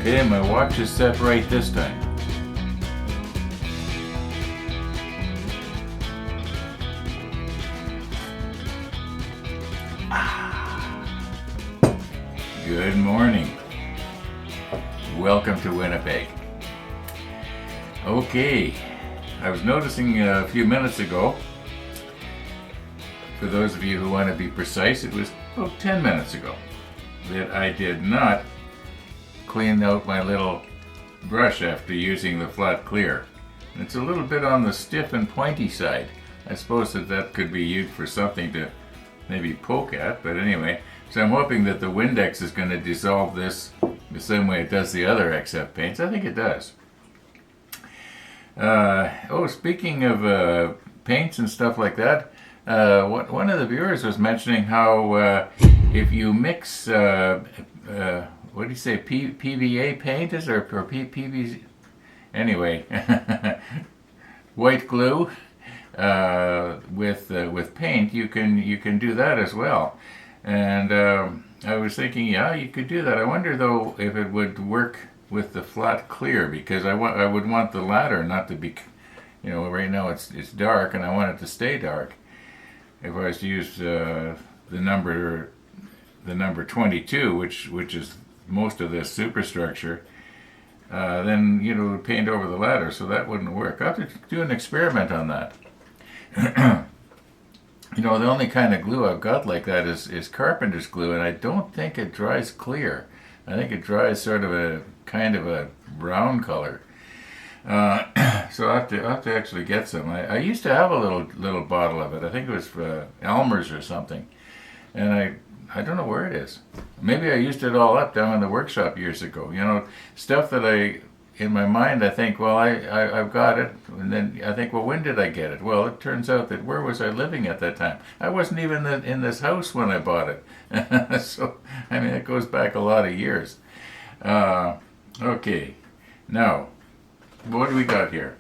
Okay, my watch is set right this time. Good morning. Welcome to Winnipeg. Okay, I was noticing a few minutes ago, for those of you who want to be precise, it was about 10 minutes ago, that I did not clean out my little brush after using the flat clear. It's a little bit on the stiff and pointy side. I suppose that could be used for something to maybe poke at, but anyway, so I'm hoping that the Windex is going to dissolve this the same way it does the other XF paints. I think it does. Speaking of paints and stuff like that, one of the viewers was mentioning how if you mix, what do you say, PVA paint is, or PVC? Anyway, white glue with paint, you can do that as well. And I was thinking, yeah, you could do that. I wonder though if it would work with the flat clear, because I would want the ladder not to be, right now it's dark and I want it to stay dark. If I was to use the number 22, which is most of this superstructure, then paint over the ladder, so that wouldn't work. I'll have to do an experiment on that. The only kind of glue I've got like that is carpenter's glue, and I don't think it dries clear. I think it dries sort of a kind of a brown color. So I'll have to actually get some. I used to have a little bottle of it. I think it was Elmer's or something, and I don't know where it is. Maybe I used it all up down in the workshop years ago. Stuff that in my mind, I think, well, I've got it. And then I think, well, when did I get it? Well, it turns out that where was I living at that time? I wasn't even in this house when I bought it. So, it goes back a lot of years. Okay. Now, what do we got here?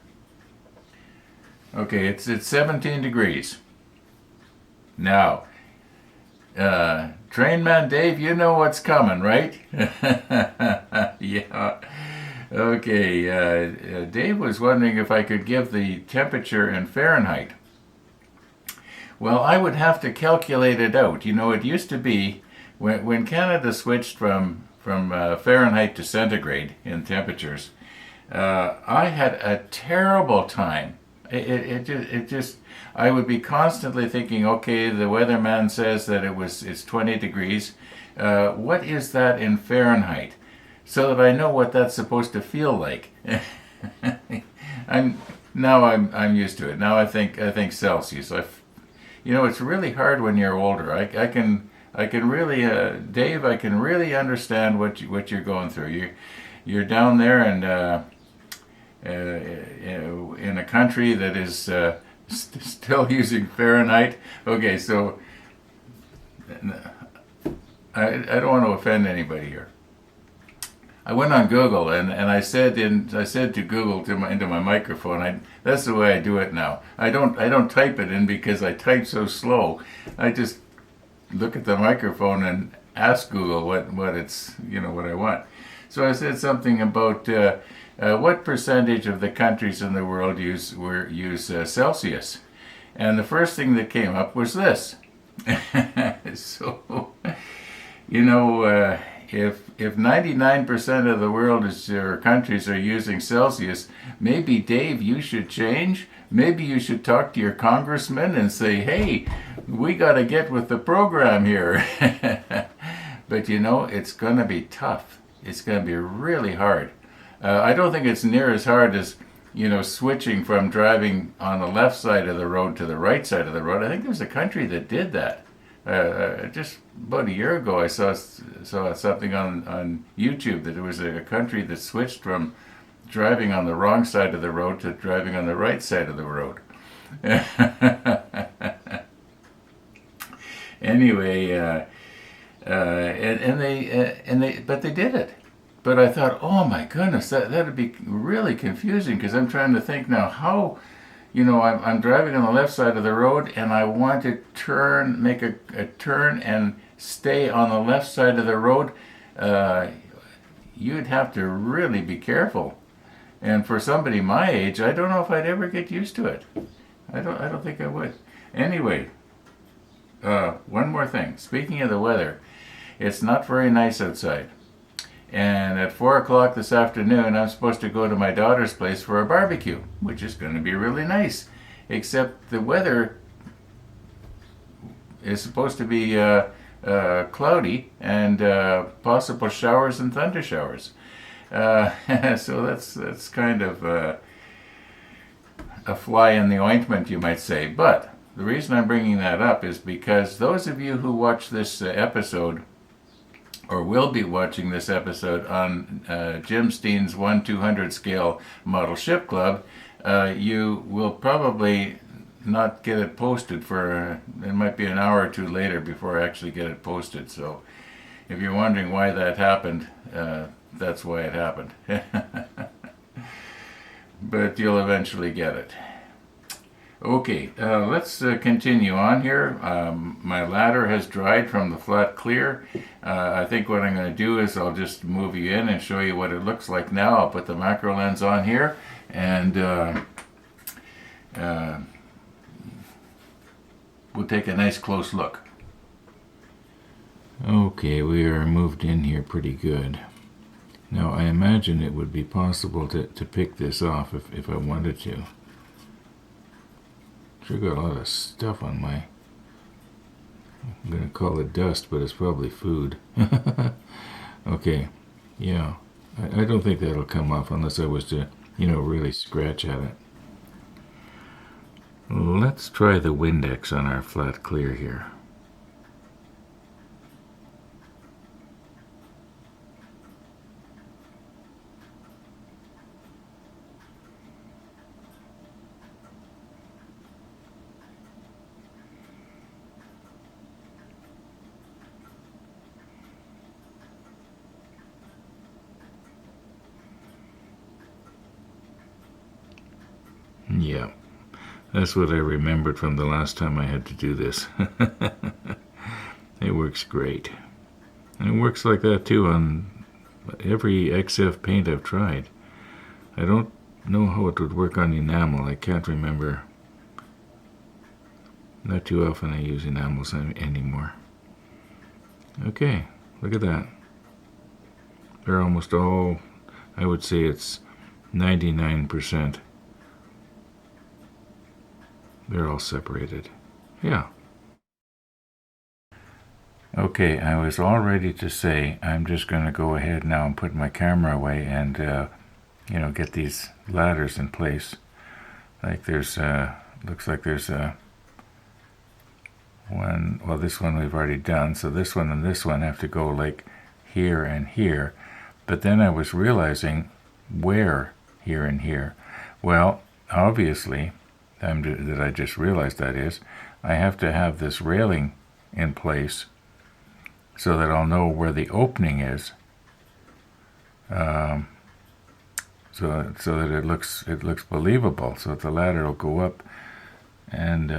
Okay, it's 17 degrees. Now, Train Man Dave, you know what's coming, right? Yeah. Okay, Dave was wondering if I could give the temperature in Fahrenheit. Well, I would have to calculate it out. It used to be, when Canada switched from Fahrenheit to centigrade in temperatures, I had a terrible time. It just I would be constantly thinking, okay, the weatherman says that it's 20 degrees. What is that in Fahrenheit? So that I know what that's supposed to feel like. I'm used to it. Now I think Celsius. It's really hard when you're older. I can really, Dave, I can really understand what you're going through. You're down there and in a country that is still using Fahrenheit. Okay, so I don't want to offend anybody here. I went on Google and I said to Google into my microphone. That's the way I do it now. I don't type it in because I type so slow. I just look at the microphone and ask Google what it's what I want. So I said something about what percentage of the countries in the world use Celsius, and the first thing that came up was this. So if 99% of the world or countries are using Celsius, maybe, Dave, you should change. Maybe you should talk to your congressman and say, hey, we got to get with the program here. But it's going to be tough. It's going to be really hard. I don't think it's near as hard as switching from driving on the left side of the road to the right side of the road. I think there's a country that did that. Just about a year ago, I saw something on YouTube that there was a country that switched from driving on the wrong side of the road to driving on the right side of the road. Anyway, but they did it. But I thought, oh my goodness, that'd be really confusing, because I'm trying to think now how. I'm driving on the left side of the road and I want to make a turn and stay on the left side of the road. you'd have to really be careful. And for somebody my age, I don't know if I'd ever get used to it. I don't think I would. Anyway, one more thing. Speaking of the weather, it's not very nice outside. And at 4 o'clock this afternoon, I'm supposed to go to my daughter's place for a barbecue, which is going to be really nice. Except the weather is supposed to be cloudy and possible showers and thunder showers. So that's kind of a fly in the ointment, you might say. But the reason I'm bringing that up is because those of you who watch this episode, or will be watching this episode on Jim Steen's 1/200 scale model ship club, you will probably not get it posted for, it might be an hour or two later before I actually get it posted. So if you're wondering why that happened, that's why it happened. But you'll eventually get it. Okay, let's continue on here. My ladder has dried from the flat clear. I think what I'm going to do is I'll just move you in and show you what it looks like now. I'll put the macro lens on here, and we'll take a nice close look. Okay, we are moved in here pretty good. Now, I imagine it would be possible to pick this off if I wanted to. Sure got a lot of stuff on my... I'm going to call it dust, but it's probably food. Okay, yeah. I don't think that'll come off unless I was to, really scratch at it. Let's try the Windex on our flat clear here. Yeah, that's what I remembered from the last time I had to do this. It works great. And it works like that too on every XF paint I've tried. I don't know how it would work on enamel. I can't remember. Not too often I use enamels anymore. Okay, look at that. They're almost all, I would say it's 99%. They're all separated. Yeah. Okay, I was all ready to say I'm just going to go ahead now and put my camera away and, get these ladders in place. Like there's, looks like there's one, well, this one we've already done, so this one and this one have to go like here and here. But then I was realizing where here and here. Well, obviously, that I just realized that is, I have to have this railing in place so that I'll know where the opening is, so that it looks believable, so that the ladder will go up. And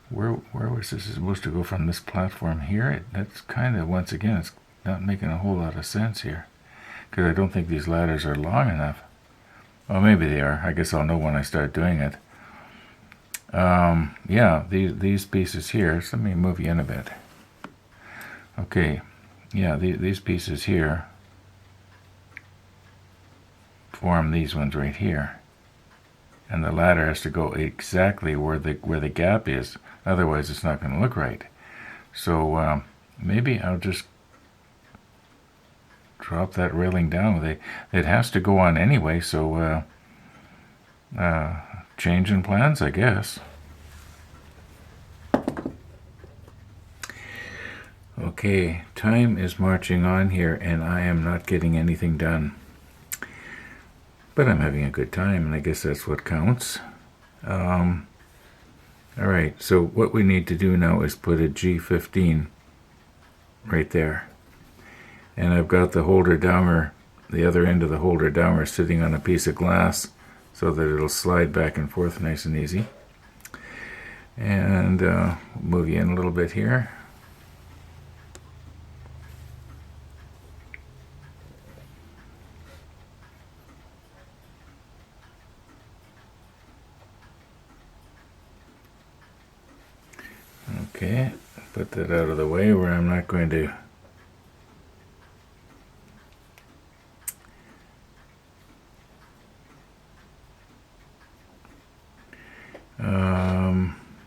where was this supposed to go from this platform here? That's kind of, once again, it's not making a whole lot of sense here, because I don't think these ladders are long enough. Well, maybe they are. I guess I'll know when I start doing it. Yeah, these pieces here, so let me move you in a bit. Okay, yeah, these pieces here form these ones right here. And the ladder has to go exactly where the gap is. Otherwise, it's not going to look right. So maybe I'll just drop that railing down. It has to go on anyway, so change in plans, I guess. Okay, time is marching on here, and I am not getting anything done. But I'm having a good time, and I guess that's what counts. All right, so what we need to do now is put a G15 right there. And I've got the holder downer, the other end of the holder downer sitting on a piece of glass so that it'll slide back and forth nice and easy. And move you in a little bit here. Okay, put that out of the way where I'm not going to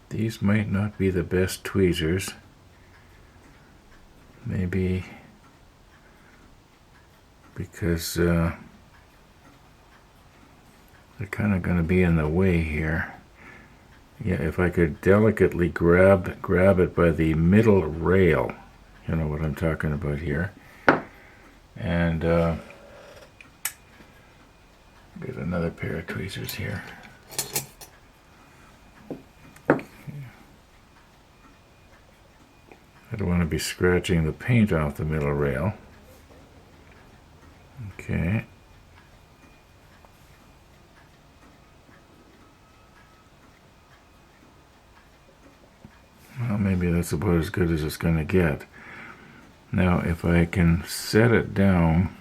these might not be the best tweezers. Maybe because they're kind of going to be in the way here. Yeah, if I could delicately grab it by the middle rail, you know what I'm talking about here, and get another pair of tweezers here. I don't want to be scratching the paint off the middle rail. Okay. Well, maybe that's about as good as it's going to get. Now, if I can set it down.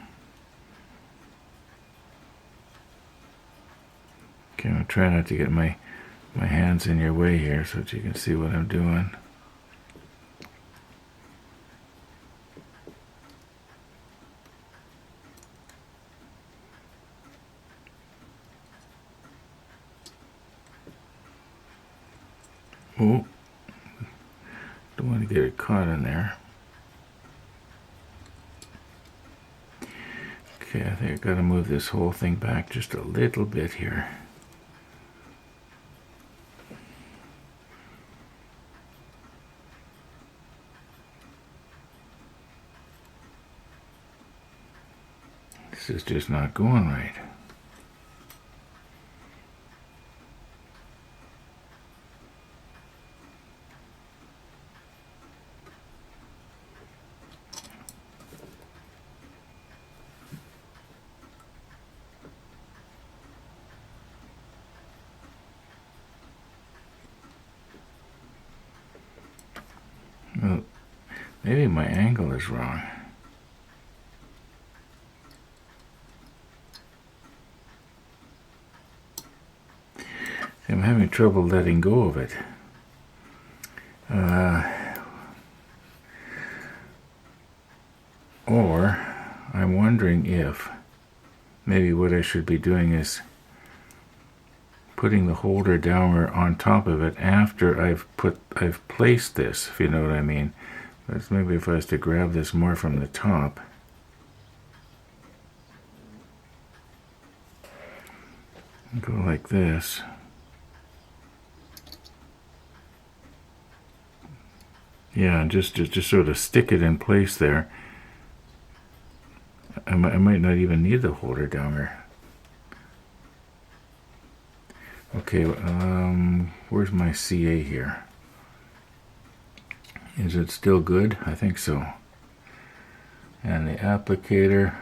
Okay, I'll try not to get my hands in your way here so that you can see what I'm doing. Oh, don't want to get it caught in there. Okay, I think I've got to move this whole thing back just a little bit here. This is just not going right. Well, maybe my angle is wrong. I'm having trouble letting go of it. Or I'm wondering if maybe what I should be doing is putting the holder down on top of it after I've placed this, if you know what I mean. That's maybe if I was to grab this more from the top. Go like this. Yeah, just sort of stick it in place there. I might not even need the holder downer. Okay, where's my CA here? Is it still good? I think so. And the applicator.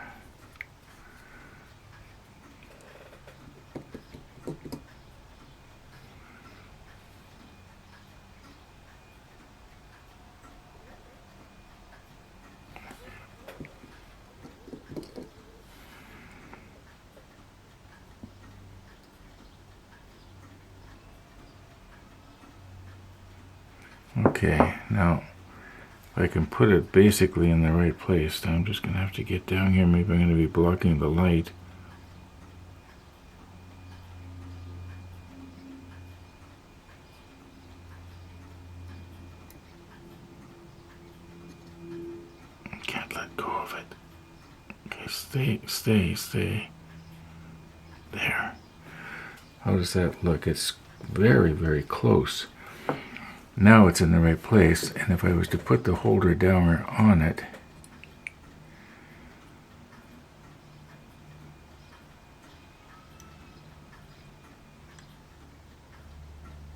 Okay, now if I can put it basically in the right place, I'm just going to have to get down here. Maybe I'm going to be blocking the light. Can't let go of it. Okay, stay. There. How does that look? It's very, very close. Now it's in the right place, and if I was to put the holder downer on it,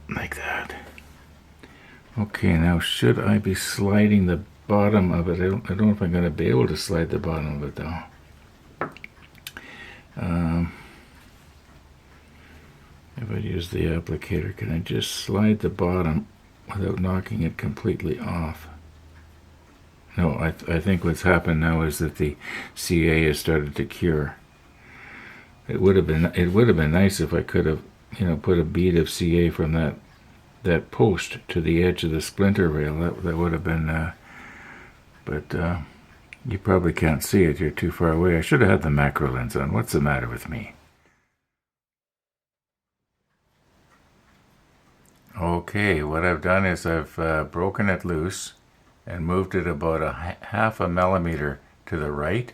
like that. Okay, now should I be sliding the bottom of it? I don't know if I'm going to be able to slide the bottom of it though. If I use the applicator, can I just slide the bottom without knocking it completely off? No, I think what's happened now is that the CA has started to cure. It would have been nice if I could have, put a bead of CA from that that post to the edge of the splinter rail. That would have been, but you probably can't see it. You're too far away. I should have had the macro lens on. What's the matter with me? Okay, what I've done is I've broken it loose and moved it about a half a millimeter to the right,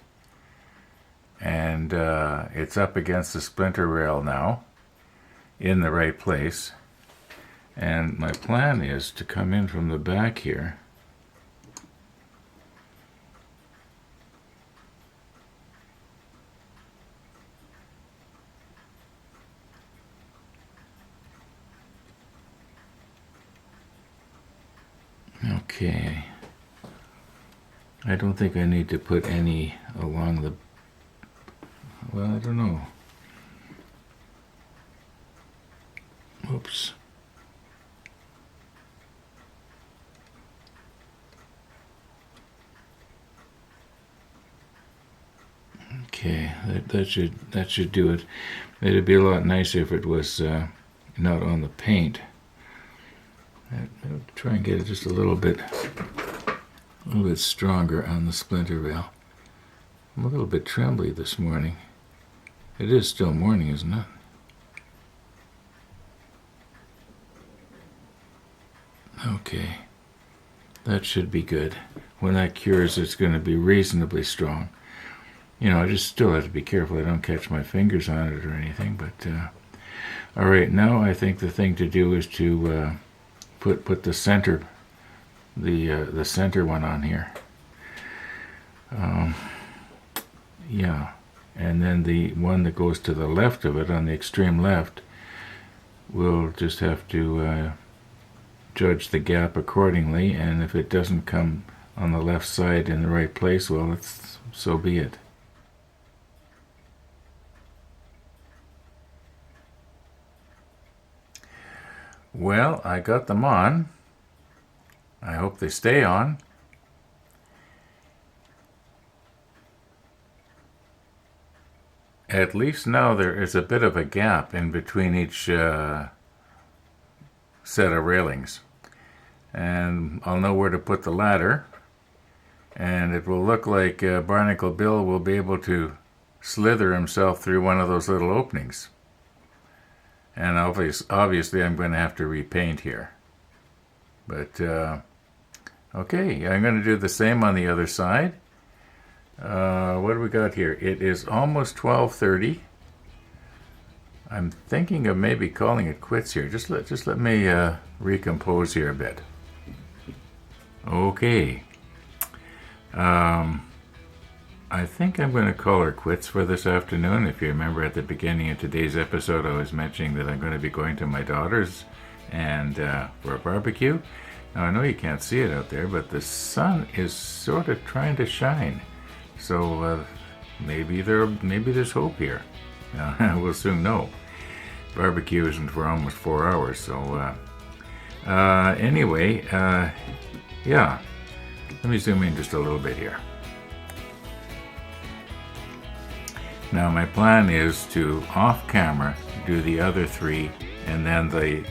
and it's up against the splinter rail now in the right place. And my plan is to come in from the back here Okay, I don't think I need to put any along the, well, I don't know. Oops. Okay, that should do it. It'd be a lot nicer if it was not on the paint. I'll try and get it just a little bit stronger on the splinter rail. I'm a little bit trembly this morning. It is still morning, isn't it? Okay, that should be good. When that cures, it's going to be reasonably strong. You know, I just still have to be careful I don't catch my fingers on it or anything. But all right, now I think the thing to do is to put the center, the center one on here. Yeah, and then the one that goes to the left of it, on the extreme left, we'll just have to judge the gap accordingly, and if it doesn't come on the left side in the right place, well, so be it. Well, I got them on. I hope they stay on. At least now there is a bit of a gap in between each set of railings. And I'll know where to put the ladder. And it will look like Barnacle Bill will be able to slither himself through one of those little openings. And obviously I'm going to have to repaint here. But, okay, I'm going to do the same on the other side. What do we got here? It is almost 12:30. I'm thinking of maybe calling it quits here. Just let me recompose here a bit. Okay. I think I'm going to call her quits for this afternoon. If you remember at the beginning of today's episode, I was mentioning that I'm going to be going to my daughter's and for a barbecue. Now, I know you can't see it out there, but the sun is sort of trying to shine. So maybe there's hope here. We'll soon know. Barbecue isn't for almost 4 hours, so anyway, yeah. Let me zoom in just a little bit here. Now my plan is to, off camera, do the other 3 and then the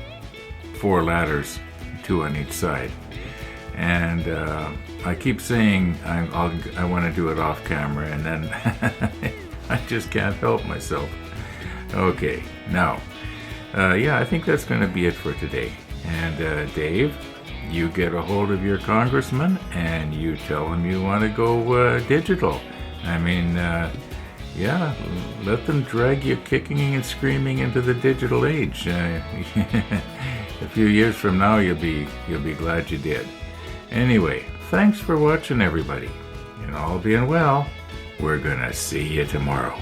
4 ladders, 2 on each side. And I keep saying I want to do it off camera, and then I just can't help myself. Okay, now, yeah, I think that's going to be it for today. And Dave, you get a hold of your congressman and you tell him you want to go digital. I mean, yeah, let them drag you kicking and screaming into the digital age. A few years from now, you'll be glad you did. Anyway, thanks for watching, everybody. And all being well, we're gonna see you tomorrow.